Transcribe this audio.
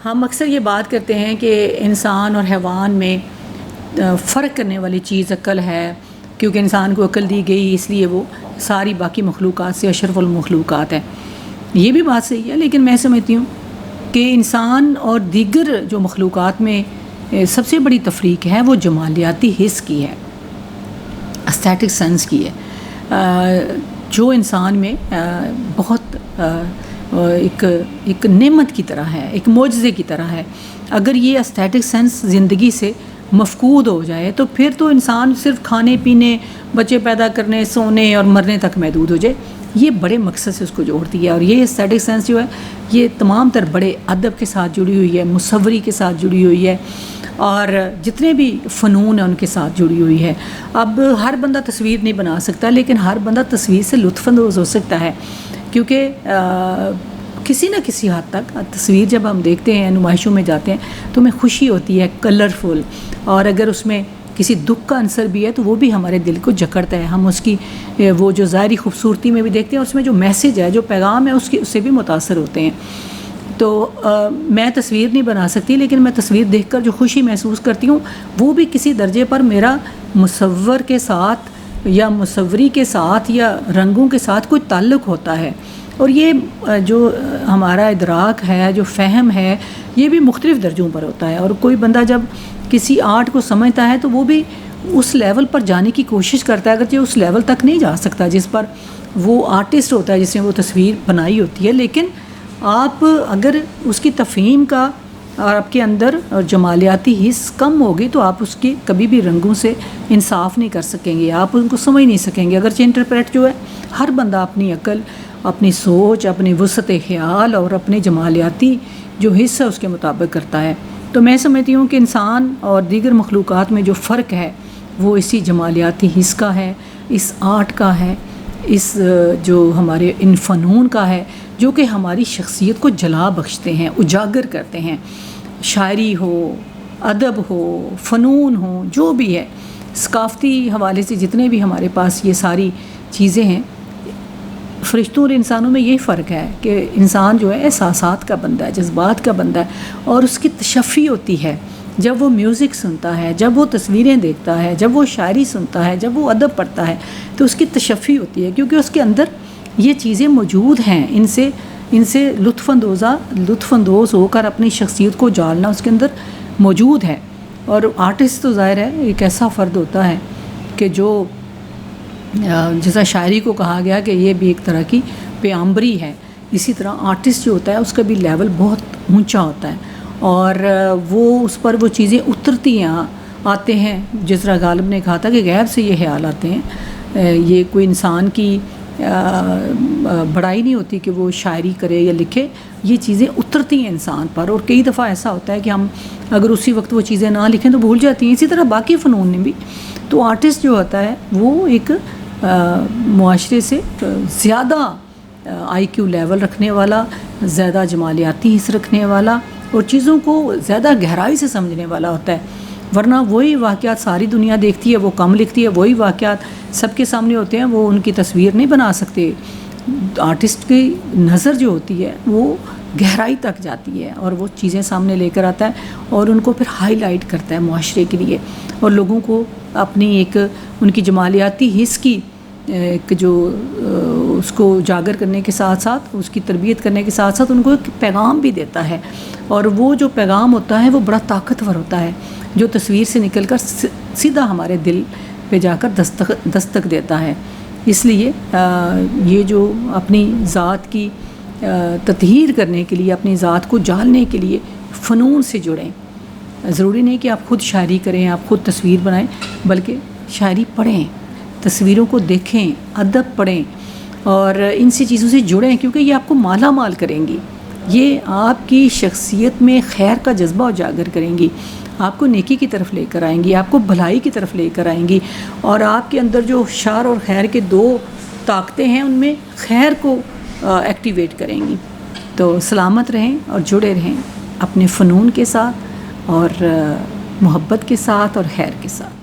ہم اکثر یہ بات کرتے ہیں کہ انسان اور حیوان میں فرق کرنے والی چیز عقل ہے، کیونکہ انسان کو عقل دی گئی اس لیے وہ ساری باقی مخلوقات سے اشرف المخلوقات ہے۔ یہ بھی بات صحیح ہے، لیکن میں سمجھتی ہوں کہ انسان اور دیگر جو مخلوقات میں سب سے بڑی تفریق ہے وہ جمالیاتی حس کی ہے، اسٹیٹک سینس کی ہے، جو انسان میں بہت ایک نعمت کی طرح ہے، ایک معجزے کی طرح ہے۔ اگر یہ اسٹیٹک سینس زندگی سے مفقود ہو جائے تو پھر تو انسان صرف کھانے پینے، بچے پیدا کرنے، سونے اور مرنے تک محدود ہو جائے۔ یہ بڑے مقصد سے اس کو جوڑتی ہے، اور یہ اسٹیٹک سینس جو ہے یہ تمام تر بڑے ادب کے ساتھ جڑی ہوئی ہے، مصوری کے ساتھ جڑی ہوئی ہے، اور جتنے بھی فنون ہیں ان کے ساتھ جڑی ہوئی ہے۔ اب ہر بندہ تصویر نہیں بنا سکتا، لیکن ہر بندہ تصویر سے لطف اندوز ہو سکتا ہے، کیونکہ کسی نہ کسی حد تک تصویر جب ہم دیکھتے ہیں، نمائشوں میں جاتے ہیں تو ہمیں خوشی ہوتی ہے، کلرفل، اور اگر اس میں کسی دکھ کا عنصر بھی ہے تو وہ بھی ہمارے دل کو جکڑتا ہے۔ ہم اس کی وہ جو ظاہری خوبصورتی میں بھی دیکھتے ہیں، اور اس میں جو میسج ہے، جو پیغام ہے، اس سے بھی متاثر ہوتے ہیں۔ تو میں تصویر نہیں بنا سکتی، لیکن میں تصویر دیکھ کر جو خوشی محسوس کرتی ہوں وہ بھی کسی درجے پر میرا مصور کے ساتھ یا مصوری کے ساتھ یا رنگوں کے ساتھ کوئی تعلق ہوتا ہے۔ اور یہ جو ہمارا ادراک ہے، جو فہم ہے، یہ بھی مختلف درجوں پر ہوتا ہے، اور کوئی بندہ جب کسی آرٹ کو سمجھتا ہے تو وہ بھی اس لیول پر جانے کی کوشش کرتا ہے، اگرچہ اس لیول تک نہیں جا سکتا جس پر وہ آرٹسٹ ہوتا ہے، جس نے وہ تصویر بنائی ہوتی ہے، لیکن آپ اگر اس کی تفہیم کا اور آپ کے اندر جمالیاتی حس کم ہوگی تو آپ اس کی کبھی بھی رنگوں سے انصاف نہیں کر سکیں گے، آپ ان کو سمجھ نہیں سکیں گے۔ اگرچہ انٹرپریٹ جو ہے ہر بندہ اپنی عقل، اپنی سوچ، اپنی وسعت خیال اور اپنے جمالیاتی جو حصہ اس کے مطابق کرتا ہے۔ تو میں سمجھتی ہوں کہ انسان اور دیگر مخلوقات میں جو فرق ہے وہ اسی جمالیاتی حص کا ہے، اس آرٹ کا ہے، اس جو ہمارے ان فنون کا ہے، جو کہ ہماری شخصیت کو جلا بخشتے ہیں، اجاگر کرتے ہیں۔ شاعری ہو، ادب ہو، فنون ہو، جو بھی ہے، ثقافتی حوالے سے جتنے بھی ہمارے پاس یہ ساری چیزیں ہیں، فرشتوں اور انسانوں میں یہی فرق ہے کہ انسان جو ہے احساسات کا بندہ ہے، جذبات کا بندہ ہے، اور اس کی تشفی ہوتی ہے جب وہ میوزک سنتا ہے، جب وہ تصویریں دیکھتا ہے، جب وہ شاعری سنتا ہے، جب وہ ادب پڑھتا ہے، تو اس کی تشفی ہوتی ہے، کیونکہ اس کے اندر یہ چیزیں موجود ہیں۔ ان سے لطف اندوز ہو کر اپنی شخصیت کو جالنا اس کے اندر موجود ہے۔ اور آرٹسٹ تو ظاہر ہے ایک ایسا فرد ہوتا ہے کہ جو جیسا شاعری کو کہا گیا کہ یہ بھی ایک طرح کی پیامبری ہے، اسی طرح آرٹسٹ جو ہوتا ہے اس کا بھی لیول بہت اونچا ہوتا ہے، اور وہ اس پر وہ چیزیں اترتی ہیں، آتے ہیں، جس طرح غالب نے کہا تھا کہ غیب سے یہ خیال آتے ہیں۔ یہ کوئی انسان کی بڑائی نہیں ہوتی کہ وہ شاعری کرے یا لکھے، یہ چیزیں اترتی ہیں انسان پر، اور کئی دفعہ ایسا ہوتا ہے کہ ہم اگر اسی وقت وہ چیزیں نہ لکھیں تو بھول جاتی ہیں۔ اسی طرح باقی فنون میں بھی تو آرٹسٹ جو ہوتا ہے وہ ایک معاشرے سے زیادہ آئی کیو لیول رکھنے والا، زیادہ جمالیاتی حس رکھنے والا، اور چیزوں کو زیادہ گہرائی سے سمجھنے والا ہوتا ہے۔ ورنہ وہی واقعات ساری دنیا دیکھتی ہے، وہ کم لکھتی ہے، وہی واقعات سب کے سامنے ہوتے ہیں، وہ ان کی تصویر نہیں بنا سکتے۔ آرٹسٹ کی نظر جو ہوتی ہے وہ گہرائی تک جاتی ہے، اور وہ چیزیں سامنے لے کر آتا ہے، اور ان کو پھر ہائی لائٹ کرتا ہے معاشرے کے لیے، اور لوگوں کو اپنی ایک ان کی جمالیاتی حس کی ایک جو اس کو اجاگر کرنے کے ساتھ ساتھ، اس کی تربیت کرنے کے ساتھ ساتھ ان کو ایک پیغام بھی دیتا ہے، اور وہ جو پیغام ہوتا ہے وہ بڑا طاقتور ہوتا ہے، جو تصویر سے نکل کر سیدھا ہمارے دل پہ جا کر دستک دیتا ہے۔ اس لیے یہ جو اپنی ذات کی تطہیر کرنے کے لیے، اپنی ذات کو جاننے کے لیے فنون سے جڑیں۔ ضروری نہیں کہ آپ خود شاعری کریں، آپ خود تصویر بنائیں، بلکہ شاعری پڑھیں، تصویروں کو دیکھیں، ادب پڑھیں، اور ان سی چیزوں سے جڑیں، کیونکہ یہ آپ کو مالا مال کریں گی، یہ آپ کی شخصیت میں خیر کا جذبہ اجاگر کریں گی، آپ کو نیکی کی طرف لے کر آئیں گی، آپ کو بھلائی کی طرف لے کر آئیں گی، اور آپ کے اندر جو شر اور خیر کے دو طاقتیں ہیں ان میں خیر کو ایکٹیویٹ کریں گی۔ تو سلامت رہیں اور جڑے رہیں اپنے فنون کے ساتھ، اور محبت کے ساتھ، اور خیر کے ساتھ۔